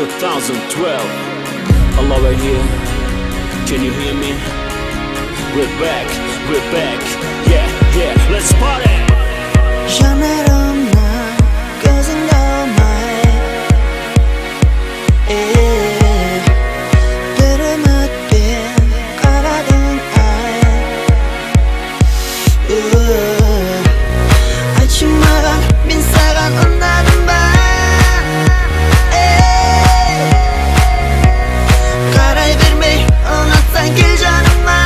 2012. Hello right here. Can you hear me? We're back, yeah, yeah, let's party! жанарымнан көзіңді алмай бір үмітпен қарадың ай айтшы маған мен саған ұнадым ба қарай бермей ұнатсаң кел жаныма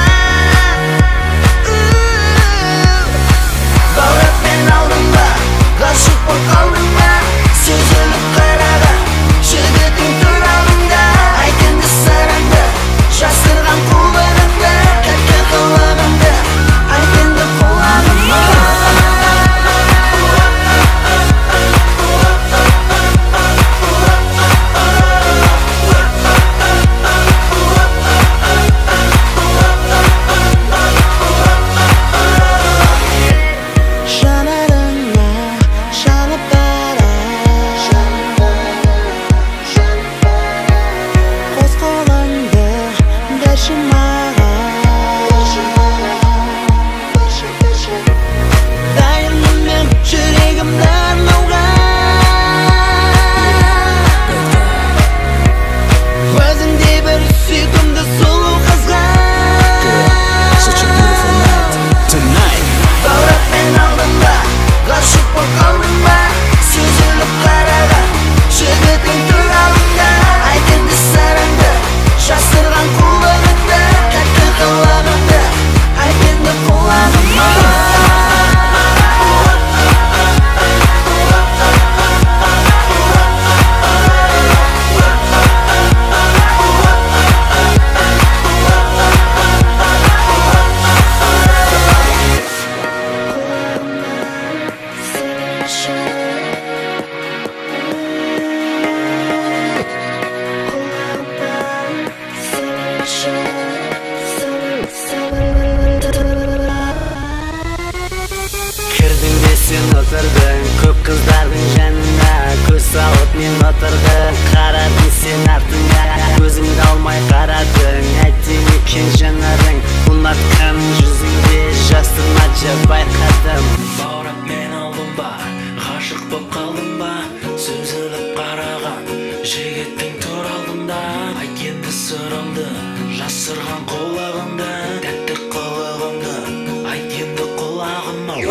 баураппен алдың ба ғашық боп қалдың ба сүзіліп қараған жігітің туралыңда айт енді сырыңды жасырған қулығыңды тәтті қылығыңды айт енді құлағыма жанарыңа жанып бара қос қолыңды берші маған дайынмын мен жүрегімді арнауға өзіңдей бір сүйкімді сұлу қызға Such a beautiful night tonight. баураппен алдың ба ғашық боп қалдың ба сүзіліп қараған жігітің туралыңда айт енді сырыңды жасырған қулығыңды тәтті қылығыңды айт енді құлағыма кірдің де сен отырдың көп қыздардың жанына көз салып мен отырдым қарадың сен артыңа көзіңді алмай қарадың әттең екен жанарың ұнатқан жүзіңде жасырмашы байқадым баураппен алдың ба ғашық боп қалдың ба сүзіліп қараған жігіттің туралыңда айт енді сырыңды жасырған қулығыңды тәтті қылығыңды айт енді құлағыма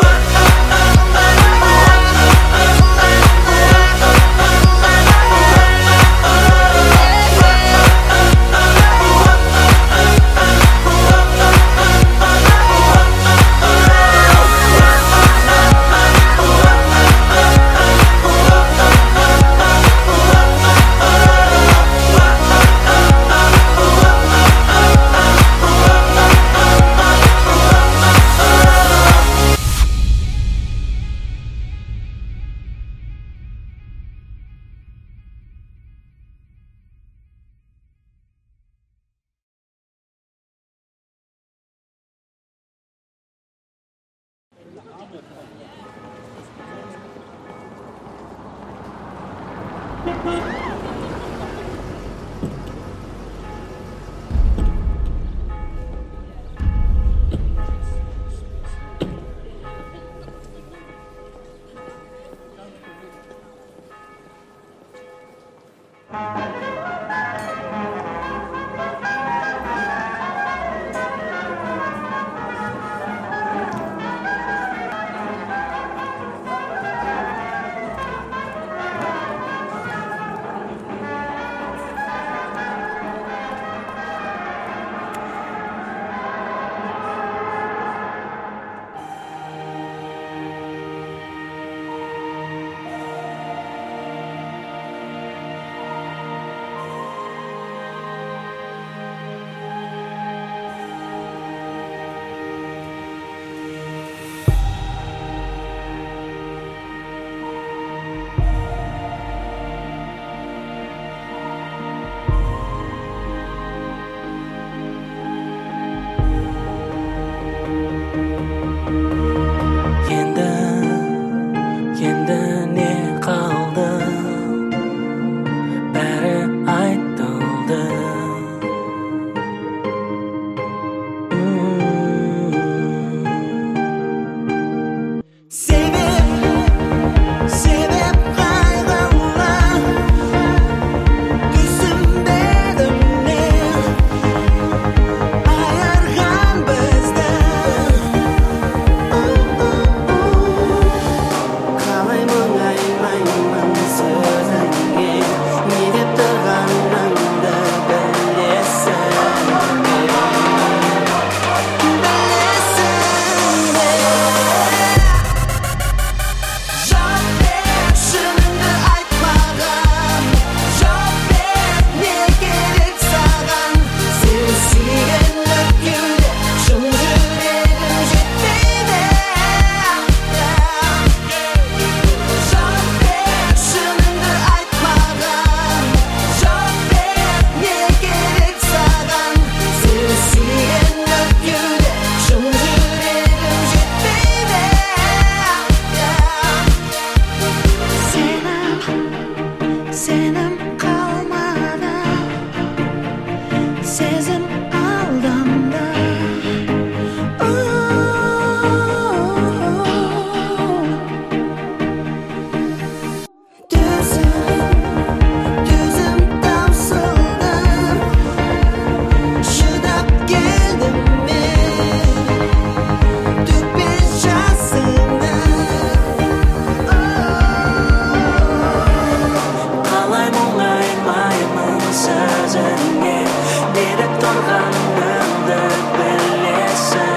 керек тұрғаныңды білесің.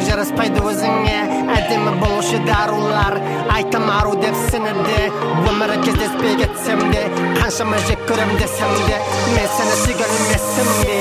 Жараспайды өзіңе әдемі болушы дарулар айтам ару деп сенеді өмірі кездеспей кетсем де қаншама жек көрем десем де мен сені сүйе алмесім бе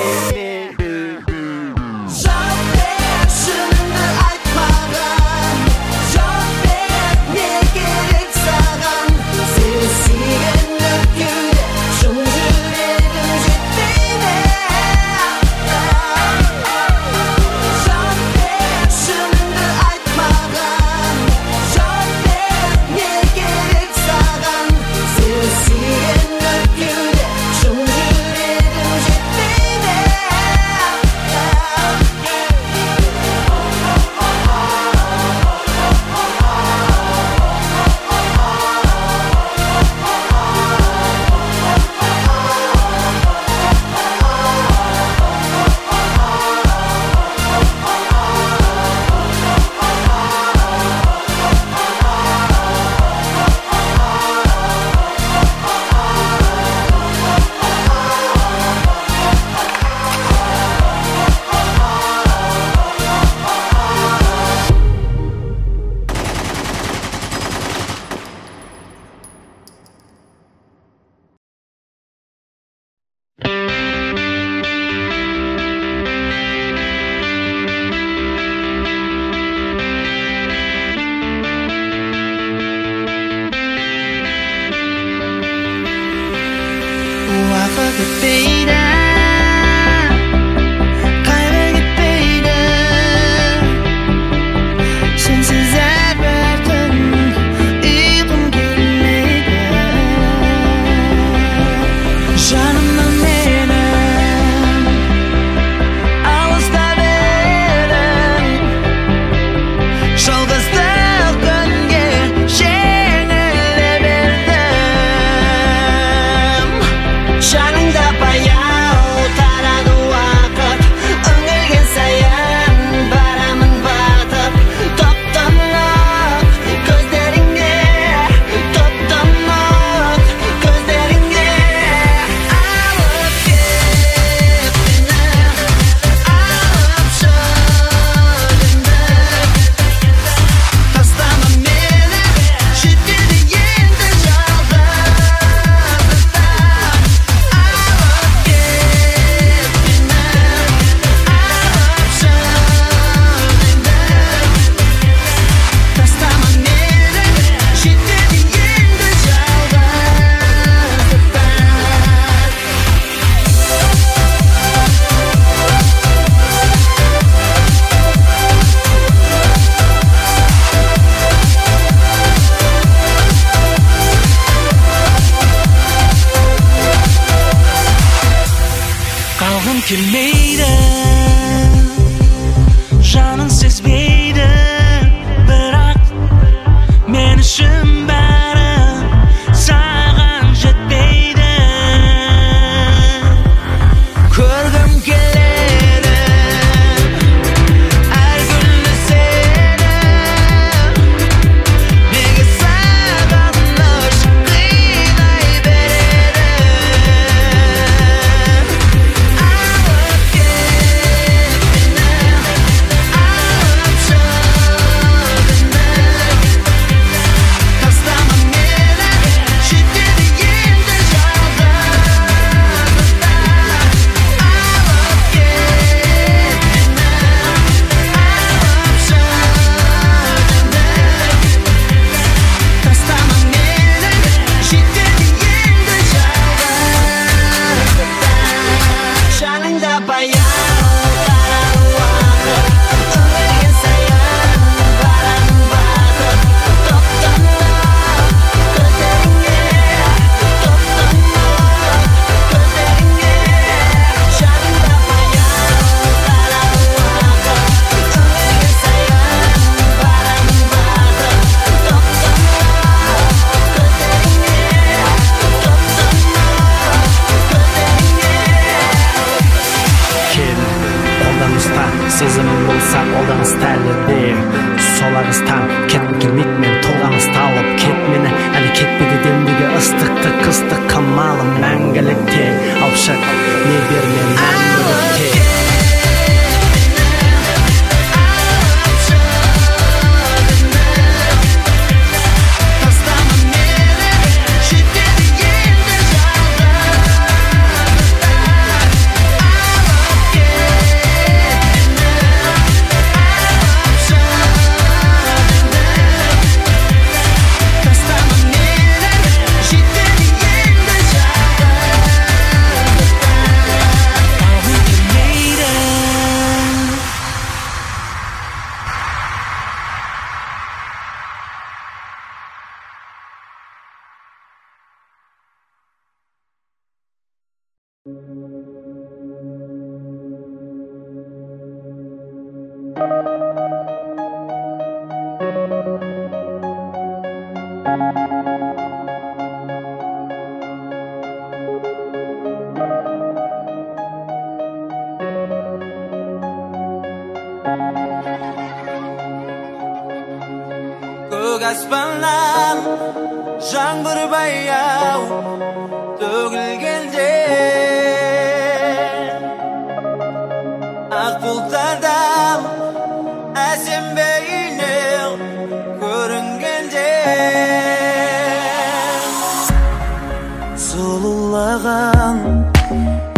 Gitmeydi, kaybı gitmeydi. Sensiz her bir gün uykum gelmeydi. Canımdan benim ağızda benim жалғыздық күнге жеңіле бердім. Жаныңда баян Ағыз тәліде сол ағызтан кетіп келмейді мен толғаныс талып кет мені әлі кетпеді демдегі ыстықты қыстық қамалым мәңгілікте алып шық не бер мен мәңгілікте Көк аспаннан жаңбыр баяу төгілгенде ақ бұлттардан әсем бейнең көрінгенде сұлулығын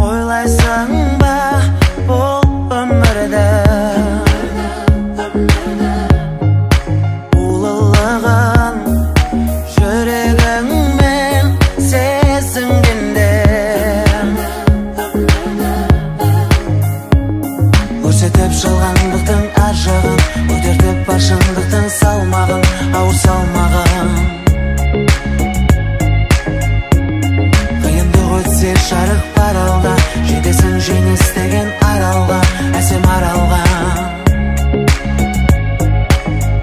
ойлайсың ба бұл өмірді жалғандықтың ар жағын көтертіп бар шындықтың салмағын ауыр салмағын қиындық өтсе жарық бар алда жетесің жеңіс деген аралға әсем аралға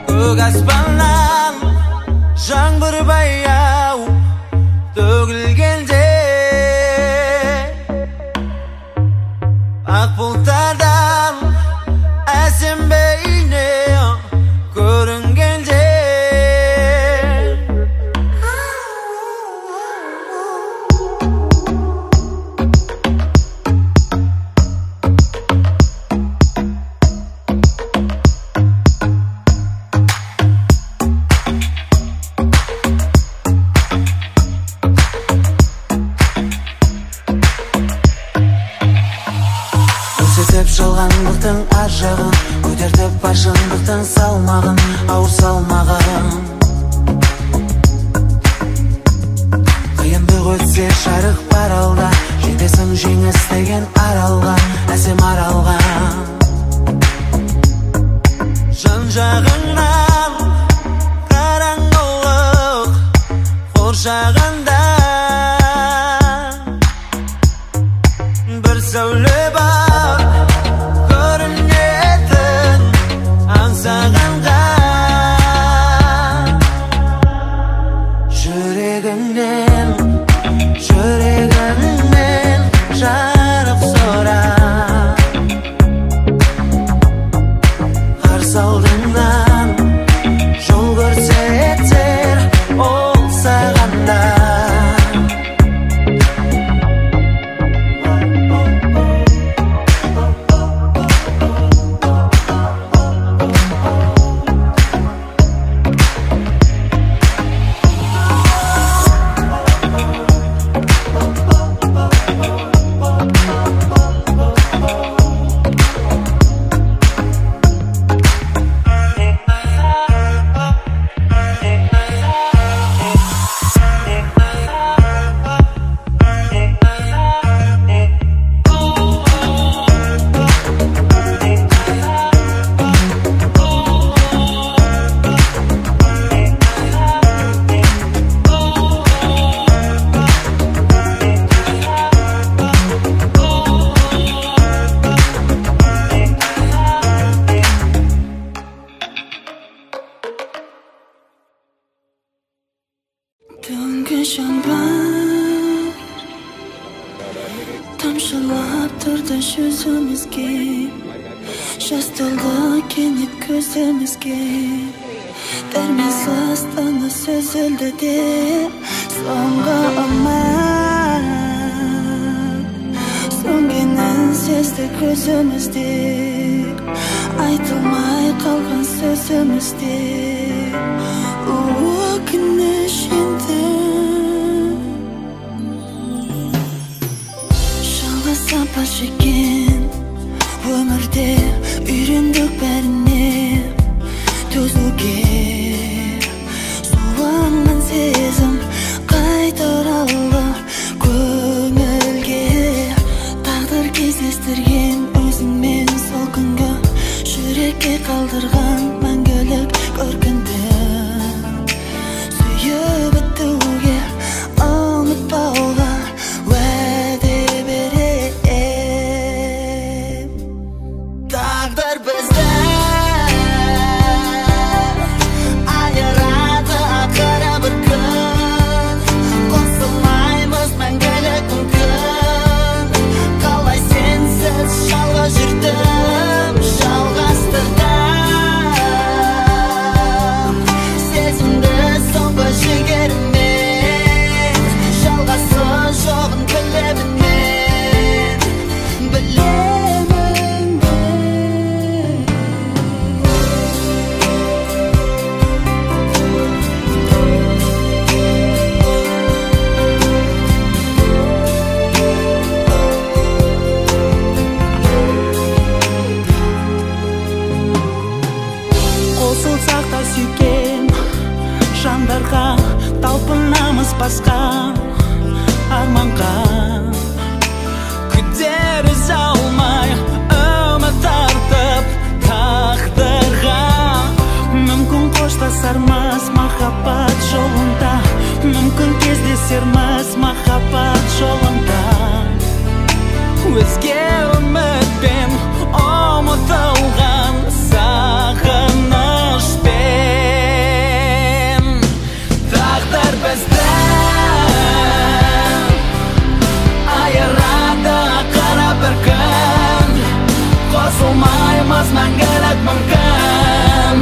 көк аспаннан жаңбыр баяу төгілгенде ақ бұлттардан әсем бейнең көрінгенде жалғандықтың ар жағын көтертіп бар шындықтың салмағын ауыр салмағын қиындық өтсе жарық бар алда жетесің жеңіс деген аралға әсем аралға жан жағыңнан қараңғылық қоршағанда бір сәуле бар жүрегіңнен жарық сора қарсы алдыңнан жол көрсетер ол саған да Түнгі жаңбыр тамшылап тұрды жүзімізге жас толды кенет көзімізге, дәрменсіз тыныс үзілді де соңғы үміт сөнгенін сезді көзімізде, айтылмай қалған сөзімізде өкініш енді жалғыз сапар шеккен өмірде үйрендік бәріне төзуге, суынған сезім қайтаралы көңілге, тағдыр кездестірген өзіңмен сол күнгі жүрекке қалдырған мәңгілік көркінді сүйіп өтуге ұмытпауға уәде берем. Тағдыр бізді айырады ақыры бір күн, қосылмаймыз мәңгілік мүмкін, қалай сенсіз жалғыз жүрдім, жалғастырдым сезімді соңғы жігеріммен, жалғасы жоғын білемін мен, білемін қосылсақ та сүйген жандарға, талпынамыз басқа арманға, күдер үзе алмай үміт артып тағдырға, мүмкін қоштасармыз махаббат жолында, мүмкін кездесерміз махаббат жолында, өзге үмітпен ұмытылған сағынышпен. Тағдыр бізді айырады ақыры бір күн, қосылмаймыз мәңгілік мүмкін,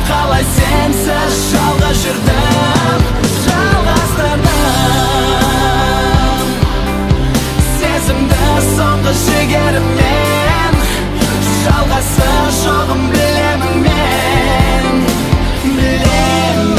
қалай сенсіз жалғыз жүрдім, жалғастырдым сезімді соңғы жігеріммен, жалғасы жоғын білемін мен, білемін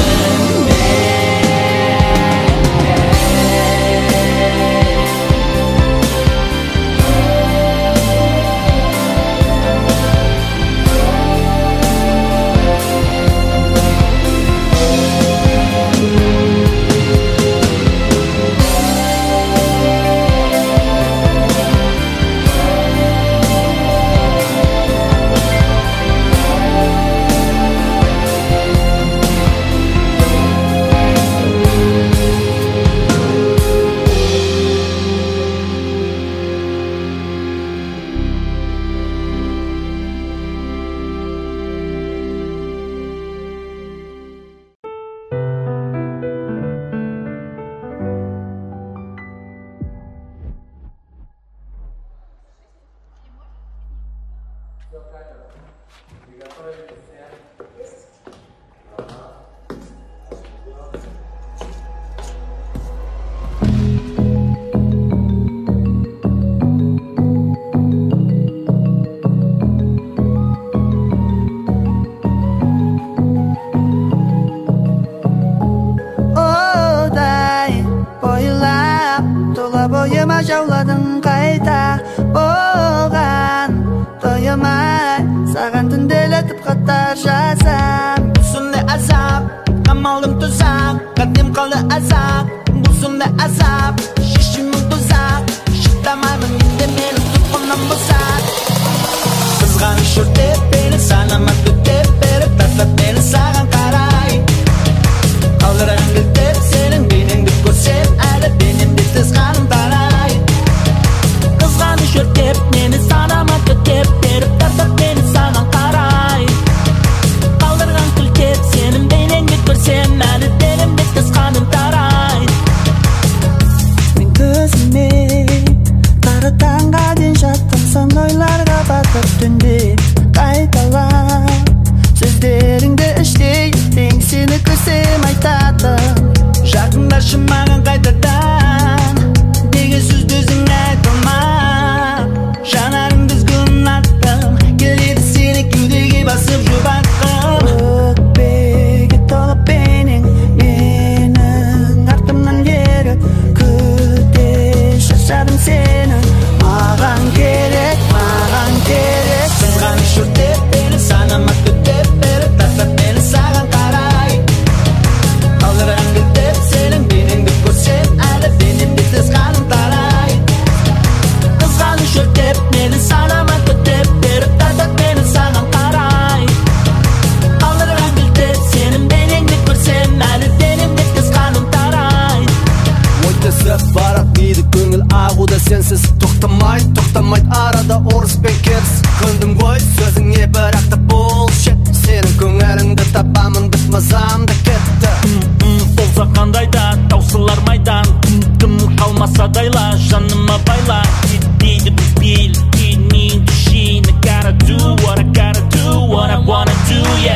бойыма жауладың қайта, оған тойымай саған түнделетіп хаттар жазам. Бұл сондай азап, қамалдым тұзақ, қадем қалды азап. Бұл сондай азап, шешімім тұзақ, шыдамаймын менде мені тұтқыннан босат. Қызғаныш өртеп мені, санамат өтеп беріп, тастап мені саған қарай. Қалдырайын кілтеп сенің бейнеңді көрсем, әлі бейнемде тез қаным тарай. Қызғаныш өртеп мені, санамат өтеп беріп, тастап мені саған қарай. Қалдырған кілтеп сенің бейнеңді көрсем, әлі бейнемде тез қаным тарай.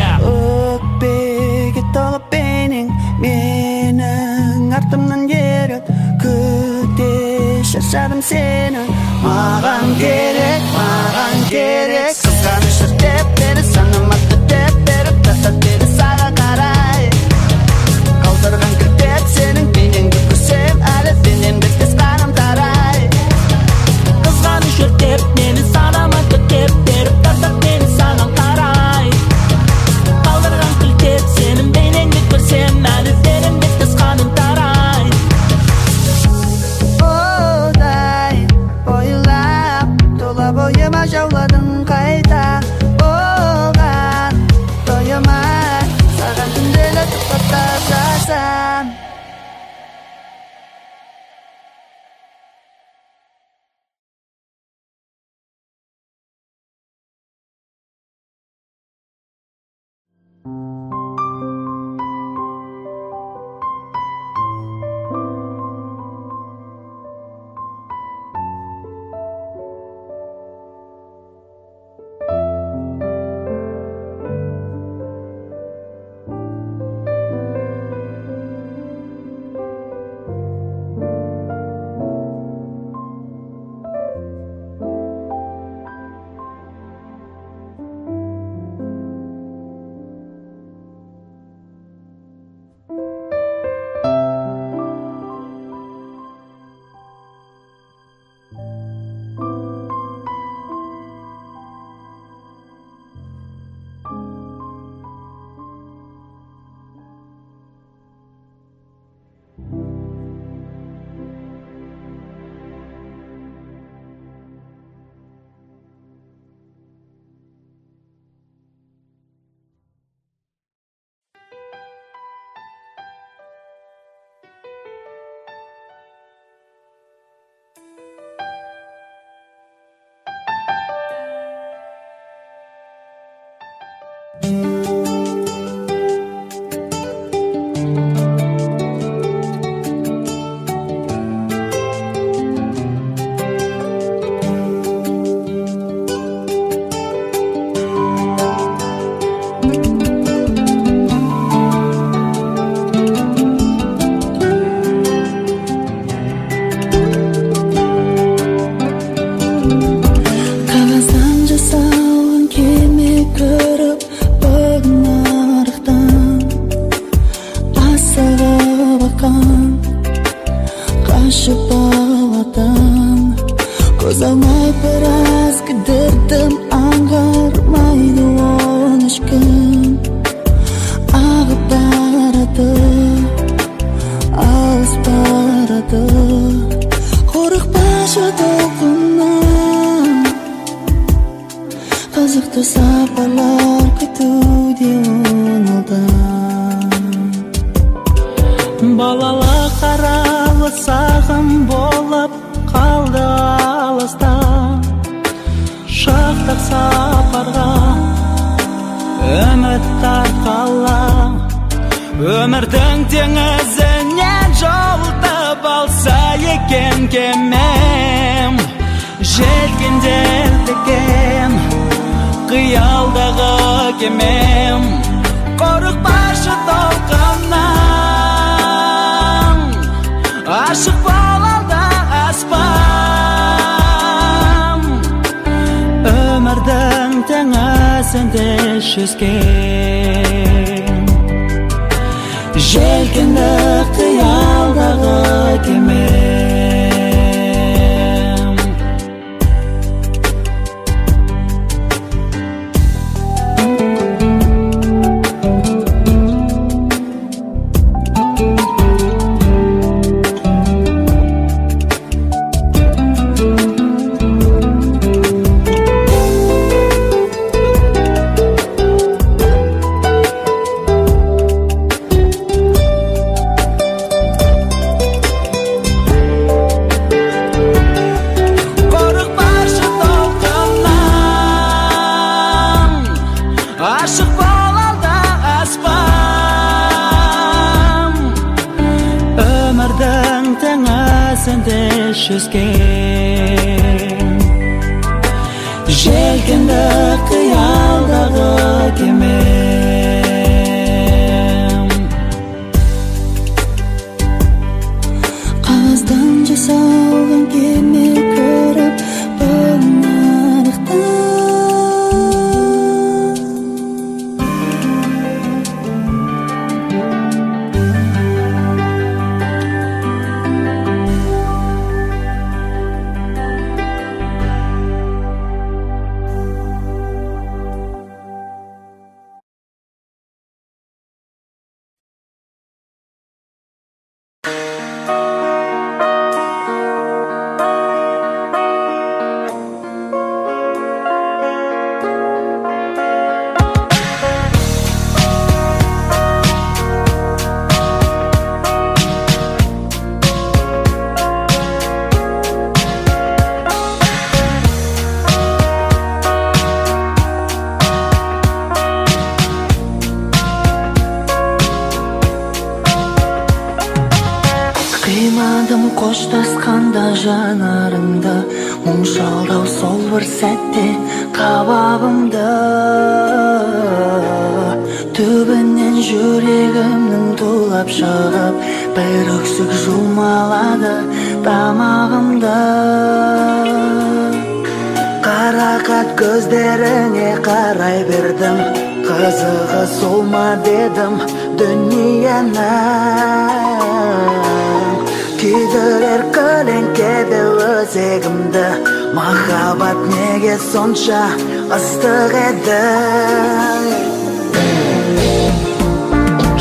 yeah. Ökbege tolып bening mening артымнан ерет күте шаршадым сені маған керек қызғаныш деп бері санаматты деп беріп тастап бері саған қарай қалдырған кілтеп сенің бейнеңді көрсем әлі денемді тез қаным тарай қызғаныш өртеп мені санаматты деп беріп тастап бері саған қарай қалдырған кілтеп сенің бейнеңді көрсем әлі денемді тез қаным тарай одай ойлап тола бойыма жауладың қайта оған тойымай саған түнделетіп хаттар жазам балалық аралы сағым болып қалды алыста шақтақ сапарға үміт тартқалы өмірдің теңізінен жолтып алса екен кемем желкенделген қиялдағы кемем қорықпашы толқыннан ашық болалда аспан өмірдің теңізінде жүзген желкенді қиялдағы кемем ашық болалда аспан өмірдің теңізінде жүзген желкенді қиялдағы кеме қоштасқанда жанарыңды мұң шалдау сол бір сәтте қабағымды түбінен жүрегімнің тулап шығып бір өксік жұлмалады тамағымды қарақат көздеріңе қарай бердім қызығы сол ма дедім дүниенің күйдірер көлеңкеде өзегімді махаббат неге сонша ыстық еді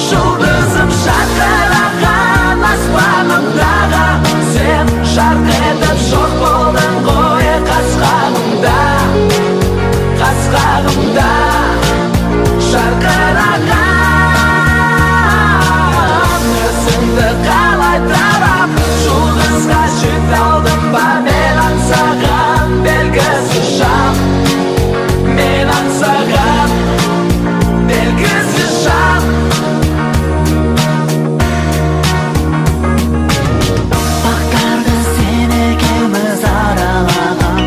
жұлдызым жарқыраған аспанымдағы сен жарқ етіп жоқ болдың ғой қас-қағымда жарқыраған өзіңді қалай тарап жұлдызға жете алдым ба мен аңсаған белгісіз жан мен аңсаған белгісіз жан бақтарды сен екеуміз аралаған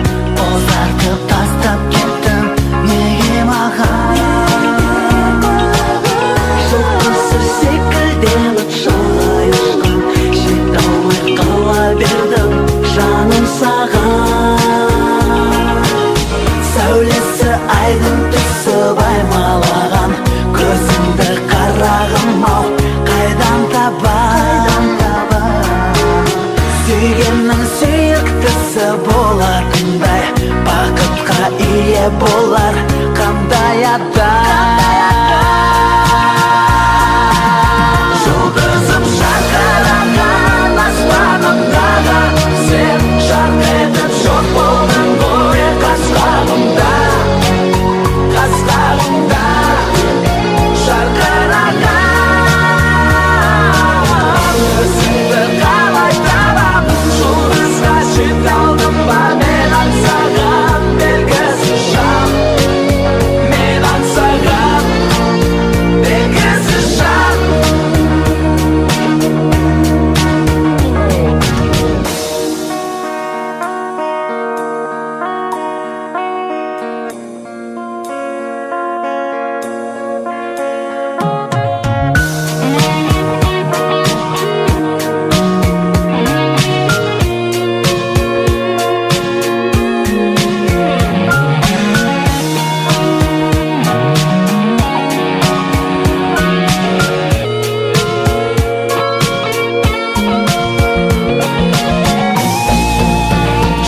ұзартып тастап кеттің неге маған жұлдызсыз секілденіп шалай ұшқан жете алмай қала бердім жаным саған сәулесі айдың түсіп аймалаған көзіңді қарағым-ау қайдан табам сүйгеннің сүйіктісі болатындай бақытқа ие болар қандай адам жұлдызым жарқыраған аспанымдағы сен жарқ етіп жоқ болдың ғой қас-қағымда жарқыраған өзіңді қалай табам жұлдызға жете алдым ба мен аңсаған белгісіз жан мен аңсаған белгісіз жан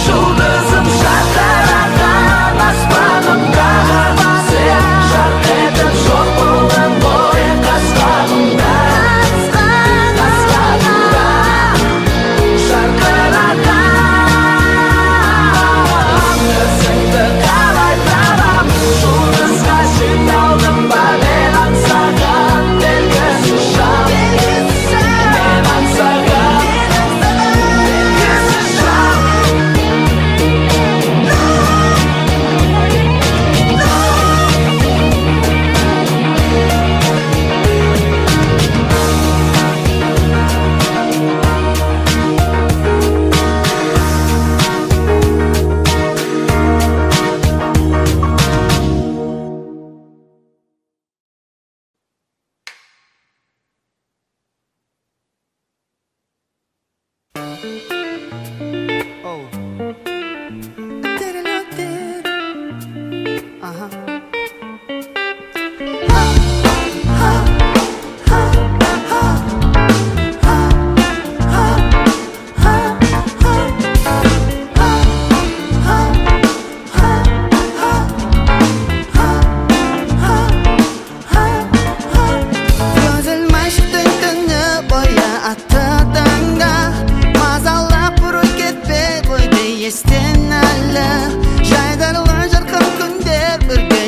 жұлдызым жарқыраған аспанымдағы сен жарқ етіп жоқ болдың ғой қас-қағымда жарқыраған өзіңді қалай табам жұлдызға жете алдым ба мен аңсаған белгісіз жан мен аңсаған белгісіз жан Gözülmüş dünkünü boya atıdığında mazalap vurup gitme koydu estin әлі жайдарлы жарқын күндер бірге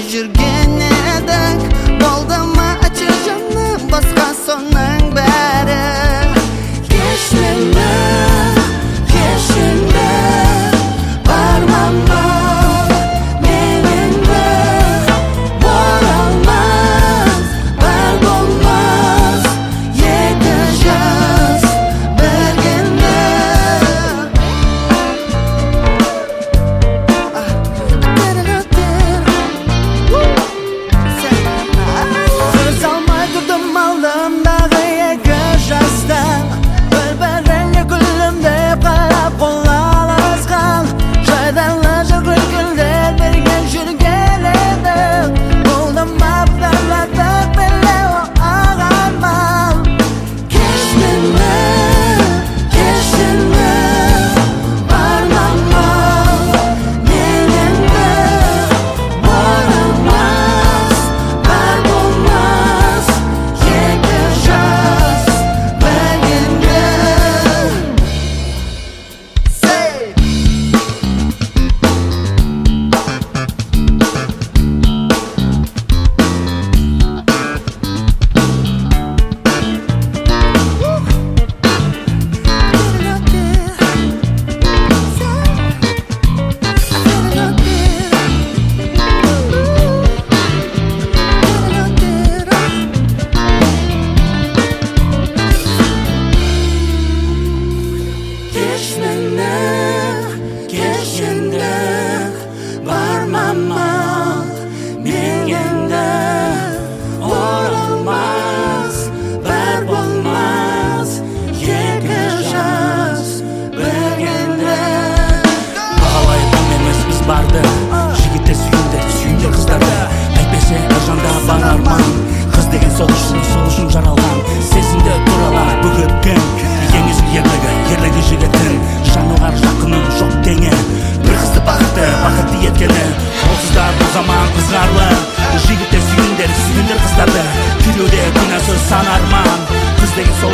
Сан арман Кыз деген сол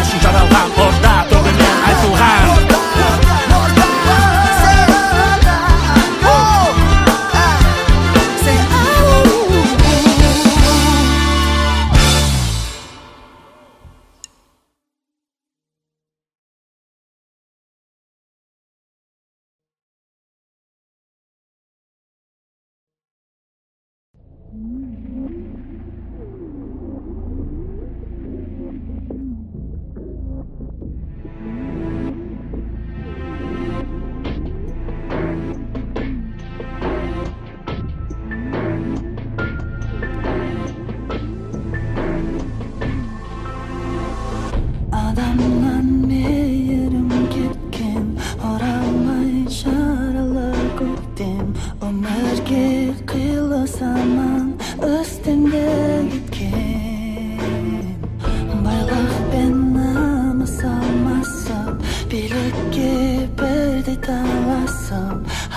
үшін жаралған орда төгінен айтылған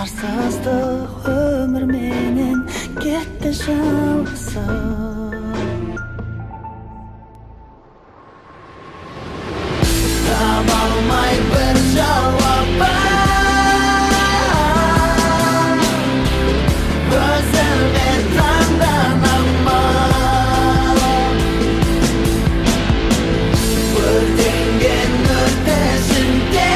Arsızlık ömür menen ketdi жалғызым Таба алмай бір жауабын Өзіме таңданамын Өртенген өртесінде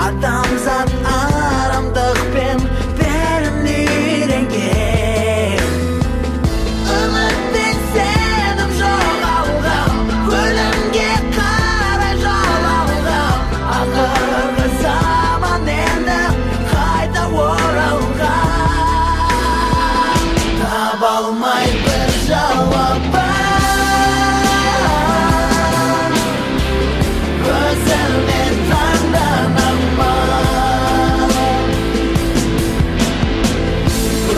Адамзат арамдықпен бәрін үйренген Үмітпен сенім жоғалған Өлімге қарай жол алған Ақырғы заман енді қайта оралған Таба алмай бір жауабын Өзімен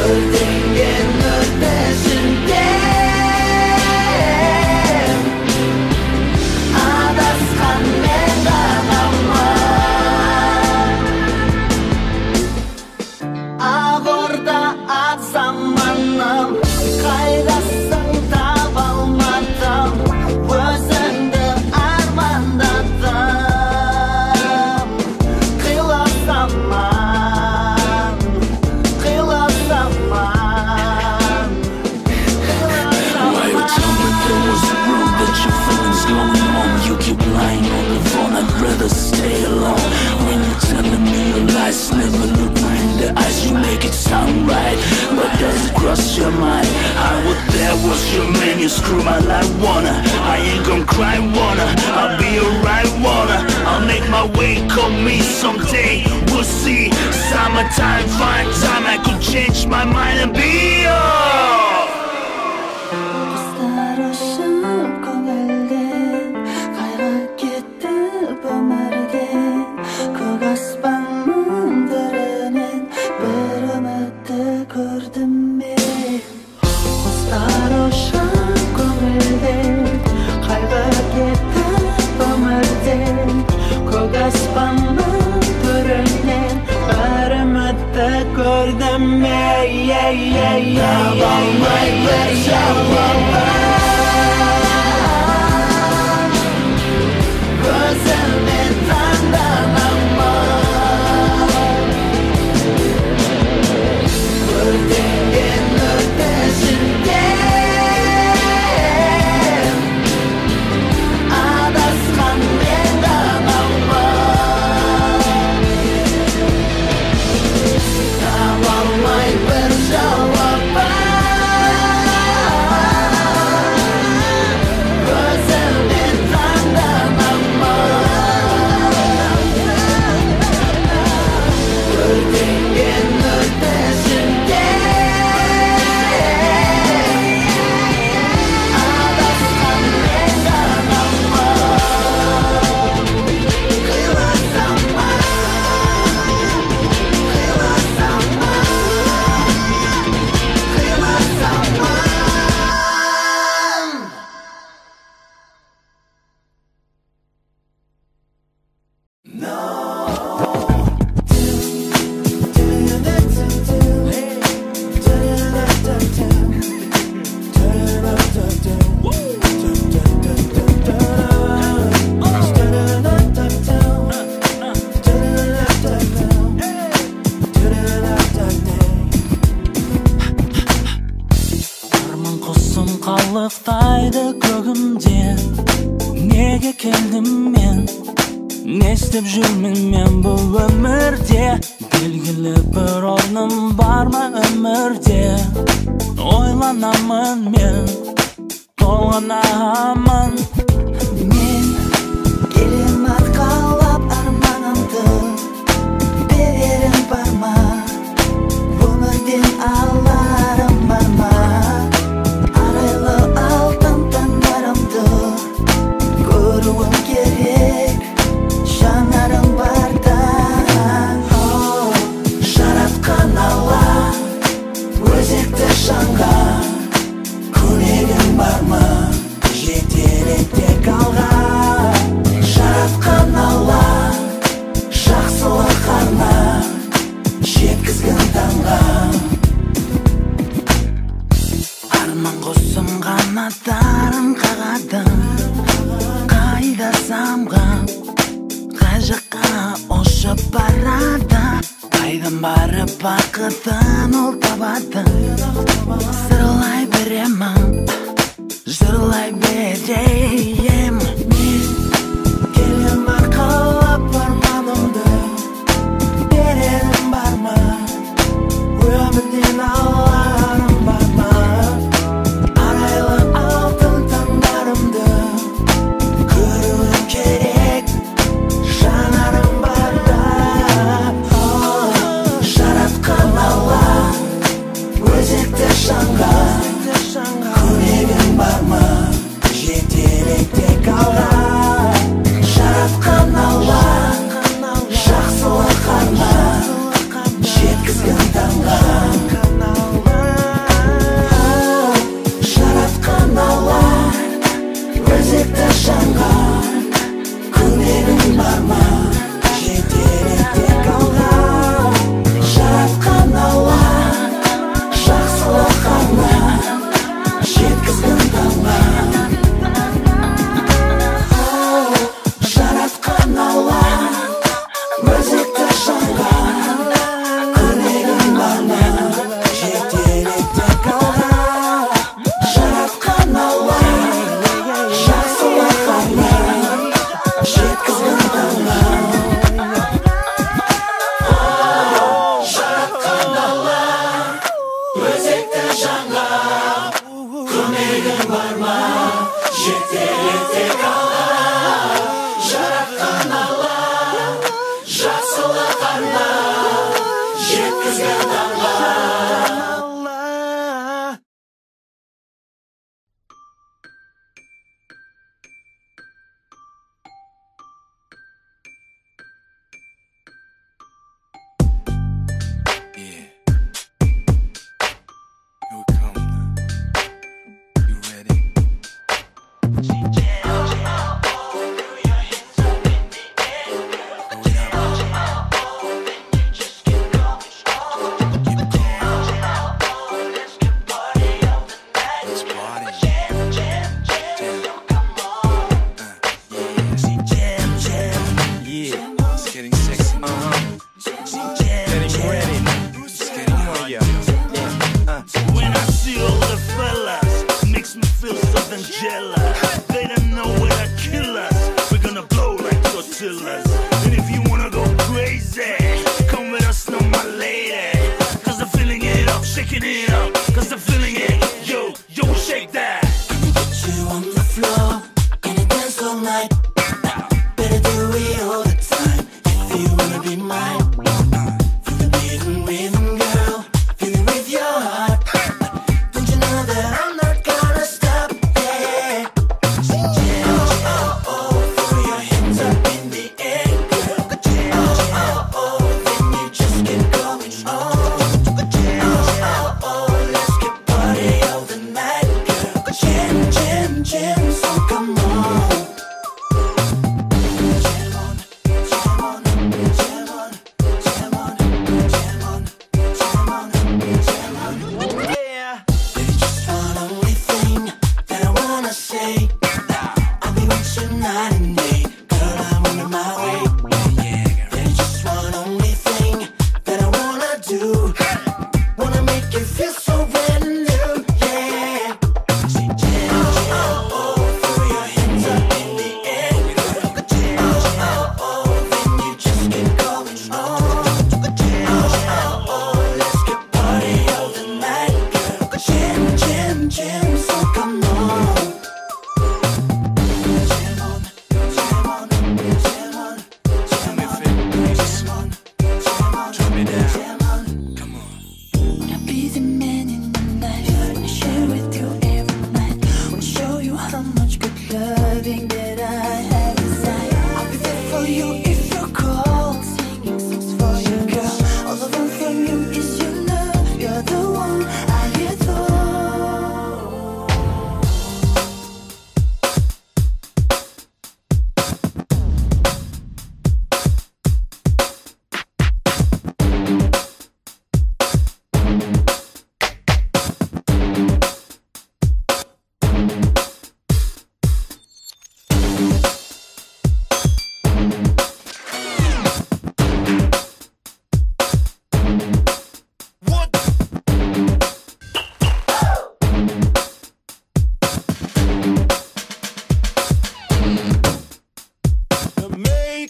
Өртенген өртесінде Адасқан мен ғанамын Ақ орда ат заманым Қайдасың таба алмадым Өзіңді армандадым Қиласаман You keep lying on the phone, I'd rather stay alone. When you're telling me your lies, never look me in the eyes. You make it sound right, but does it cross your mind? I was there, was your man, you screw my life, wanna. I ain't gon' cry, wanna. I'll be alright, wanna. I'll make my way, call me someday. We'll see, summertime, fine time. I could change my mind and be yours. Gördüm, yeah, yeah, yeah, yeah, yeah. Nega keldim men? Ne istep жүрмін men bu ömürde? Belgili bir ornum barmı ömürde? Oylanamın men, толғанамын. Men келем арқалап арманымды, берерім бар ма? Өмірден аларым бар ма? Арайлы алтын таңдарымды көруім керек, жанарым барда. Жаратқан Алла өзекті жанға, көмегім бар ма? Жетелетек алға. Жаратқан Алла жақсылық арна, жеткізген таңға. Арман құсым қанаттарын қағады, қайда самғап, қай жаққа ұшып барады? Қайдан барып бақытын ол табады? Сырлай беремін, жырлай берейін. Мен келем арқалап арманымды, берерім бар ма? Өмірден аларым бар ма? Арайлы алтын таңдарымды көруім керек, жанарым барда. Жаратқан Алла өзекті жанға, көмегім бар ма? Жетелетек алға. Жаратқан Алла жақсылық арна, жеткізген таңға. Жаратқан Алла өзекті жанға, көмегім бар ма? Жетелетек алға. Жаратқан Алла жақсылық арна, жеткізген таңға. Жаратқан Алла өзекті жанға, көмегім бар ма? Жетелетек алға. Жаратқан Алла жақсылық арна, жеткізген таңға. Жаратқан Алла өзекті жанға, көмегім бар ма? Жетелетек алға. Жаратқан Алла жақсылық арна, жеткізген таңға. Yeah. Here we come now. You ready? Let's party. Yeah. It's getting sexy. Getting ready. It's getting higher. When I see all the fellas, makes me feel something jealous. They don't know where to kill us. We're gonna blow like tortillas. And if you wanna go crazy, come with us, no my lady. Cause I'm feeling it up, shaking it up. Cause I'm feeling it. Yo, shake that. Put you on the floor, can you dance all night? Better do it all the time, if you wanna be mine. Feel the beating rhythm, girl, feel it with your heart. Don't you know that I'm not gonna stop, yeah. Throw your hands up in the air, girl. Then you just get going on. Let's get party all the night, girl. Jam, so come on. Jam on, jam on, jam on, jam on, jam on, jam on, jam on. Yeah. There's just one only thing that I wanna say. I'll be with you night and day, girl. I'm on my way. There's just one only thing that I wanna do. Wanna make you feel so brand new, yeah. Throw your hands up in the air,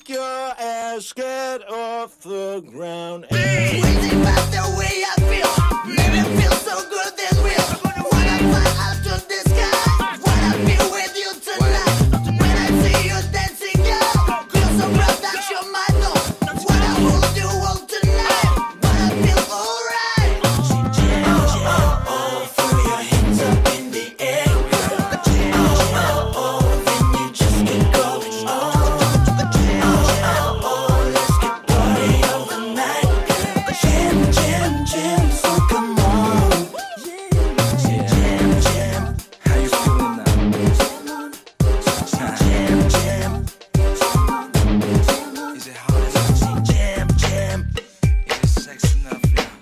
make your ass get off the ground. Crazy about the way I feel. Made me feel so good and real. Wanna fly out to the sky. Wanna be with you tonight. When I see you dancing, girl, feel so proud that you're my dog. Wanna hold you all tonight. Wanna feel alright. Throw your hands up in the air, girl. Then you just get going. Let's get party all the night, girl. Jam, jam, jam, so come on. Jam, jam, How you feeling now? jam, jam, Is it hot? jam, jam. Is it sex enough now?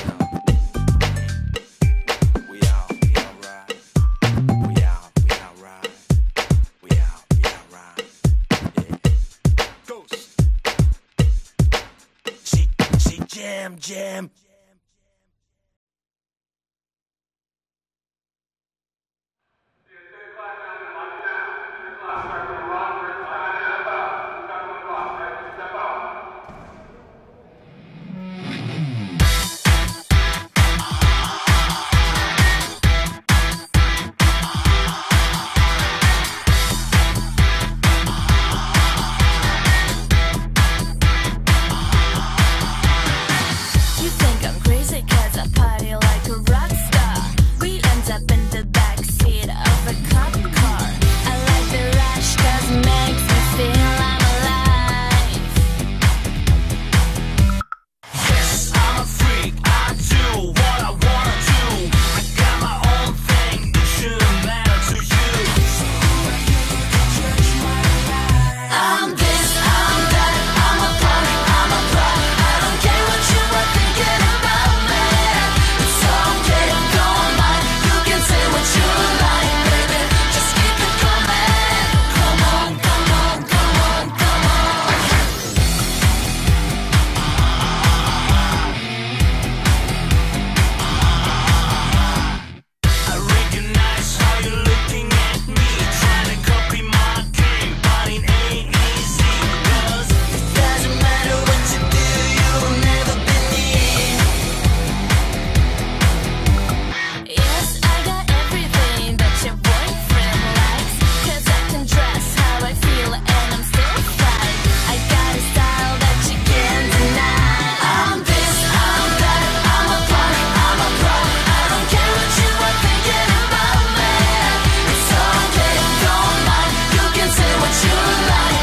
No. We out right. We out right. We out right. Yeah. Ghost. She jam, jam. You think I'm crazy 'cause I party like a rock star. We end up in the backseat of a cop car. I like the rush 'cause it makes me feel I'm alive. Yes, I'm a freak. I do what I wanna do. I got my own thing. It shouldn't matter to you. I'm this, I'm that, I'm a punk, I'm a pro. I don't care what you are thinking about me. It's okay, don't mind. You can say what you like, baby. Just keep it coming. Come on, come on, come on, come on. I recognize how you're looking at me, trying to copy my game, but it ain't easy. 'Cause It doesn't matter what you do, you'll never believe. Yes, I got everything that your boyfriend likes. 'Cause I can dress how I feel and I'm still fine. I got a style that you can't deny. I'm this, I'm that, I'm a punk, I'm a pro. I don't care what you are thinking about me. It's okay, don't mind. You can say what you like,